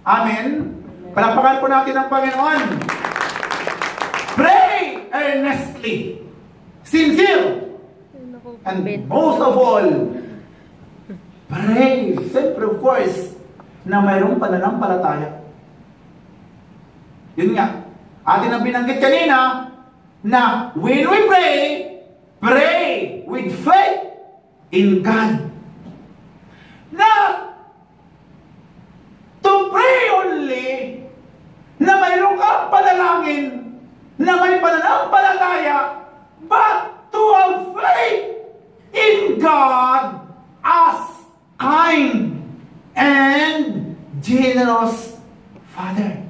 Amen? Palakpakan po natin ang Panginoon. Pray earnestly. Sincere. And most of all, pray. Siyempre, of course, na mayroong pananampalataya. Yun nga. Atin ang binanggit kanina na when we pray, pray with faith in God. Na to pray only na mayroong kang panalangin, na may pananampalataya, but to have faith in God as kind and generous Father.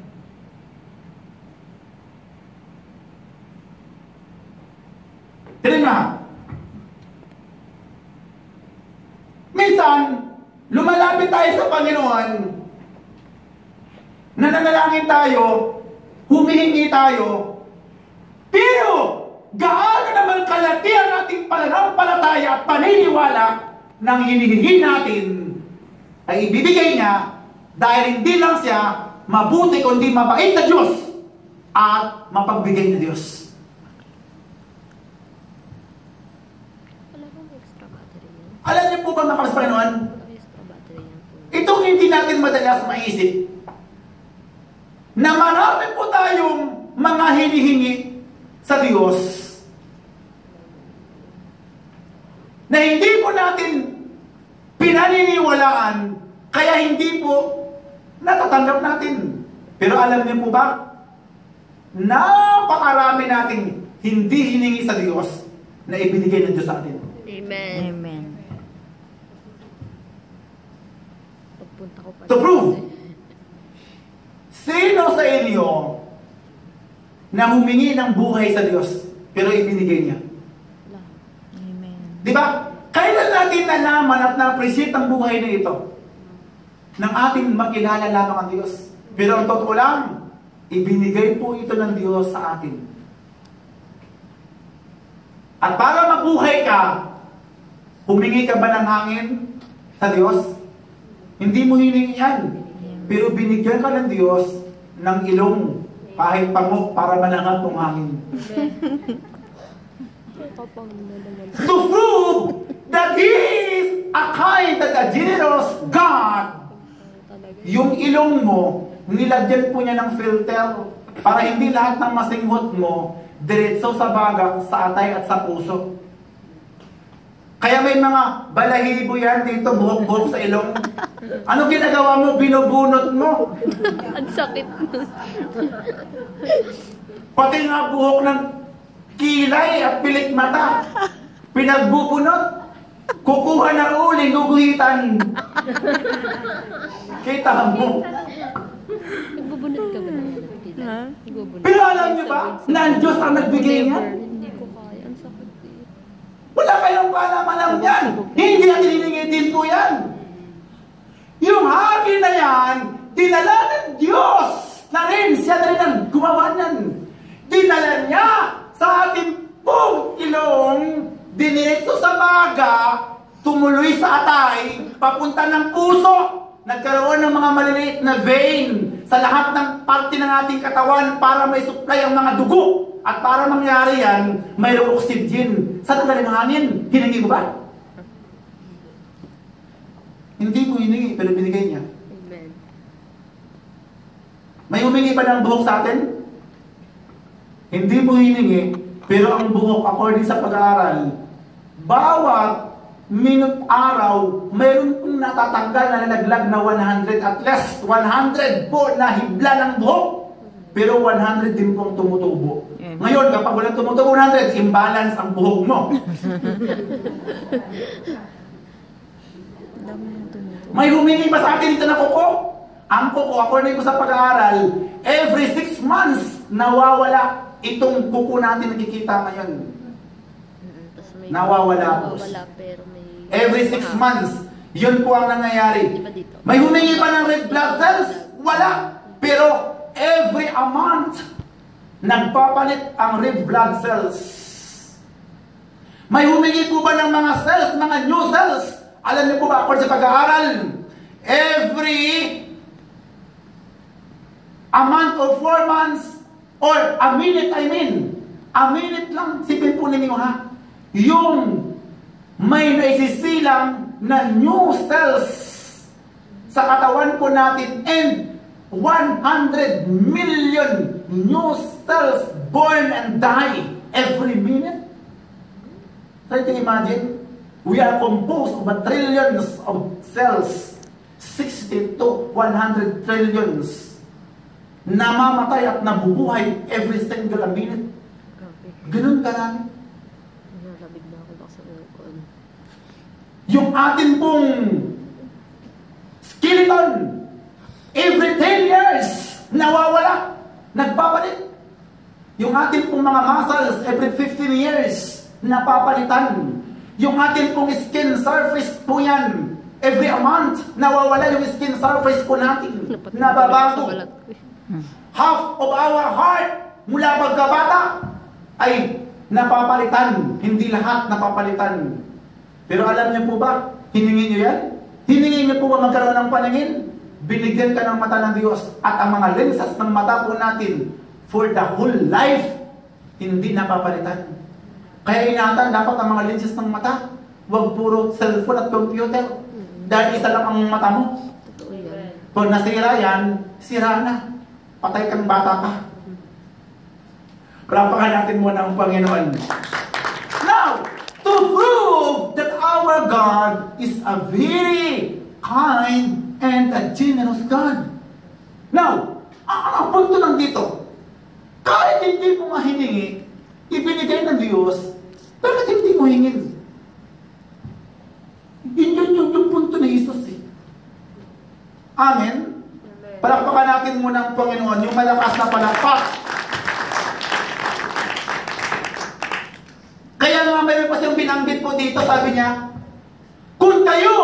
Tignan nga. Minsan, lumalapit tayo sa Panginoon, nananalangin tayo, humihingi tayo, pero gaano naman kalaki ang ating pananampalataya at paniniwala ng hinihingi natin ay ibibigay niya dahil hindi lang siya mabuti kundi mabait na Diyos at mapagbigay na Diyos. Alam niyo po ba mga kapatid Panginoon? Itong hindi natin madalas maisip na marami po tayong mga hinihingi sa Diyos na hindi po natin pinaniniwalaan kaya hindi po natatanggap natin. Pero alam niyo po ba? Napakarami nating hindi hiningi sa Diyos na ibinigay ng Diyos sa atin. Amen. Amen. To prove, sino sa inyo na humingi ng buhay sa Diyos pero ibinigay niya? Amen. Di ba? Kailan natin nalaman at na-appreciate ang buhay na ito? Nang ating makilala lamang ang Diyos. Pero ang totoo lang, ibinigay po ito ng Diyos sa atin. At para mabuhay ka, humingi ka ba ng hangin sa Diyos? Hindi mo hiningi yan. Pero binigyan ka ng Diyos ng ilong kahit pango para malangat tong hangin. To prove that He is a kind and a generous God, yung ilong mo, nilagyan po niya ng filter para hindi lahat ng masinghot mo diretso sa baga, sa atay at sa puso. Kaya may mga balahibo yan dito, buhok-buhok sa ilong. Ano ginagawa mo? Binubunot mo. Ang sakit. Pati nga buhok ng kilay at pilik mata. Pinagbubunot. Kukuha ng uling, guguhitan. Kita mo. Nagbubunot ka ba? Pero alam niyo ba, na ang Diyos ang nagbigay niya? Hindi ko kaya. Ang sakit. Wala kayong kaalaman yan. Hindi natin hiningitin po yan. Yung hangin na yan, dinala ng Diyos na rin. Siya na rin ang gumawa niyan. Dinala niya sa ating pong ilong, diniretso sa baga, tumuloy sa atay, papunta ng puso, nagkaroon ng mga maliliit na vein sa lahat ng parte ng ating katawan para may supply ang mga dugo. At para mangyari yan, mayroong oxygen. Saan ang galing hangin? Hiningi mo ba? Hindi mo hiningi, pero binigay niya. Amen. May humingi pa ng buhok sa atin? Hindi mo hiningi, pero ang buhok, according sa pag-aaral, bawat minute araw, mayroon pong natatanggal na nalaglag na 100, at least 100 po na hibla ng buhok. Pero 100 din pong tumutubo. Ngayon, kapag walang tumutubo 100, imbalance ang buhok mo. May humingi pa sa atin dito na kuko. Ang kuko, according ko sa pag-aaral, every 6 months, nawawala itong kuko natin nakikita ngayon. Nawawala po. Every 6 months, yun po ang nangyayari. May humingi pa ng red blood cells? Wala. Pero every a month, nagpapalit ang red blood cells. May humingi po ba ng mga cells, mga new cells? Alam niyo po ba, according sa pag-aaral, every month or 4 months or a minute, a minute lang, sipin po ninyo ha, yung may naisisilang na new cells sa katawan po natin and 100 million new cells born and die every minute. Try to imagine, we are composed of trillions of cells, 60 to 100 trillions, namamatay at nabubuhay every single minute. Ganun karami. Yung atin pong skeleton, every 10 years, nawawala, nagpapalit. Yung atin pong mga muscles, every 15 years, napapalitan. Yung atin pong skin surface po yan, every a month, nawawala yung skin surface po natin, nababago. Half of our heart, mula pagkabata, ay napapalitan. Hindi lahat napapalitan. Pero alam niyo po ba, hiningin niyo yan? Hiningin niyo po ba magkaroon ng paningin? Binigyan ka ng mata ng Diyos at ang mga lenses ng mata po natin for the whole life, hindi napapalitan. Kaya ingatan dapat ang mga lenses ng mata, huwag puro cellphone at computer. Dahil isa lang ang mata mo. Pag nasira yan, sira na. Patay kang bata pa. Palapakan natin muna ang Panginoon. Now, to prove that our God is a very kind and a generous God. Now, ang punto lang dito, kahit hindi mo mahiningi, ibinigay ng Diyos, bakit hindi mo hingin? Yun yung punto ni Jesus eh. Amen? Palakpakan natin muna ang Panginoon, yung malakas na palakpak. Kaya nga mayroon pa siyang binanggit po dito, sabi niya, kung kayo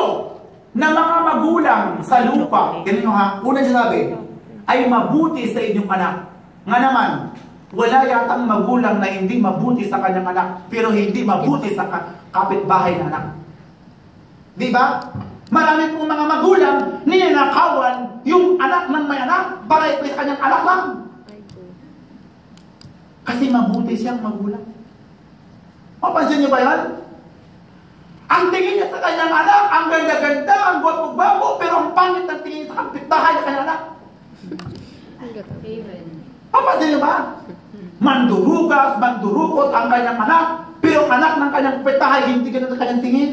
na mga magulang sa lupa, ganun nyo ha, unang sinabi, ay mabuti sa inyong anak. Nga naman, wala yatang magulang na hindi mabuti sa kanyang anak, pero hindi mabuti sa kapitbahay na anak. Di ba? Marami pong mga magulang ninanakawan yung anak ng may anak para ito sa kanyang anak lang. Kasi mabuti siyang magulang. Mapansin niyo ba yan? Ang tingin niya sa kanyang anak, ang ganda-ganda, ang gwapo-gwapo, pero ang pangit ng tingin sa kapitbahay ng kanyang anak. Amen. Mapansin niyo ba? Mandurugas, mandurukot ang kanyang anak, pero anak ng kanyang kapitbahay, hindi ganun ang kanyang tingin.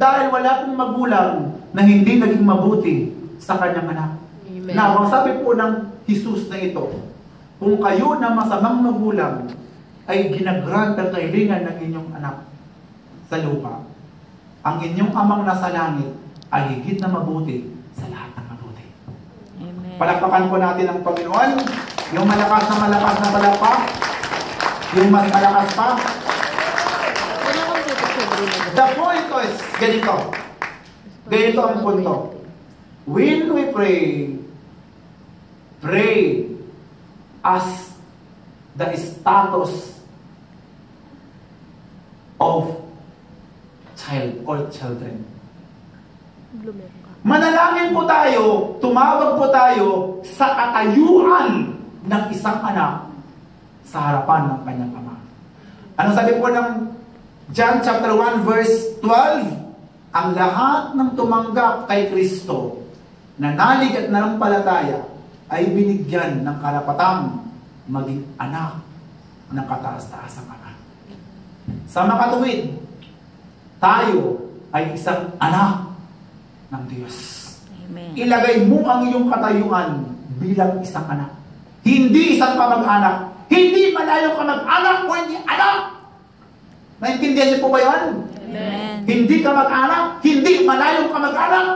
Dahil wala pong magulang na hindi naging mabuti sa kanyang anak. Amen. Now, ang sabi po ng Jesus na ito, kung kayo na masamang magulang ay ginagrant ang kahilingan ng inyong anak sa lupa, ang inyong amang nasa langit ay higit na mabuti sa lahat ng mabuti. Amen. Palakpakan po natin ang Panginoon, yung malakas na palakpak, yung mas malakas pa. The point is, ganito. Ganito ang punto. When we pray as the status of child or children. Manalangin po tayo, tumawag po tayo sa katayuan ng isang anak sa harapan ng kanyang ama. Ano sabi po ng John chapter 1 verse 12? Ang lahat ng tumanggap kay Kristo, nanalig at nanampalataya, ay binigyan ng karapatang maging anak ng kataas-taasang Ama. Sa makatuwid, tayo ay isang anak ng Diyos. Amen. Ilagay mo ang iyong katayuan bilang isang anak. Hindi isang kamag-anak. Hindi malayong kamag-anak o hindi anak. Naintindihan niyo po ba yun? Amen. Hindi kamag-anak, hindi malayong kamag-anak,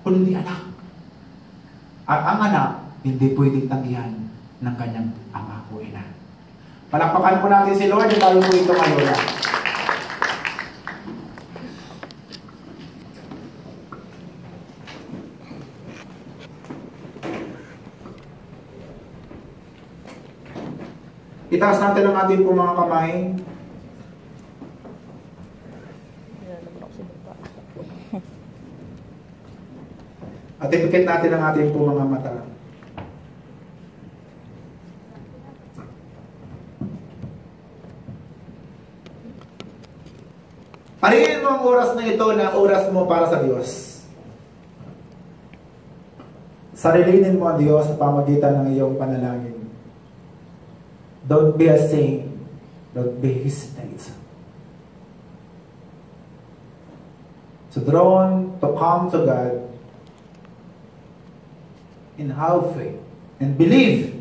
kundi anak. At ang anak, hindi pwedeng tanggihan ng kanyang ama o ina. Palakpakan po natin si Lord at tayo po ito ngayon. Itaas natin ang ating pong mga kamay. At ipikit natin ang ating po mga mata. Parihin mo ang oras na ito na oras mo para sa Diyos. Sarilinin mo ang Diyos sa pamagitan ng iyong panalangin. Don't be a saint. Don't be hesitant. So drawn to come to God and have faith and believe.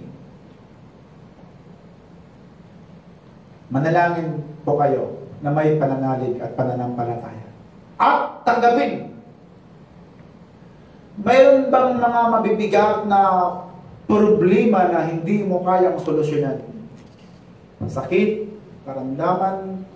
Manalangin po kayo na may pananalig at pananampalataya. At tanggapin. Mayroon bang mga mabibigat na problema na hindi mo kayang solusyonan? Sakit, karamdaman,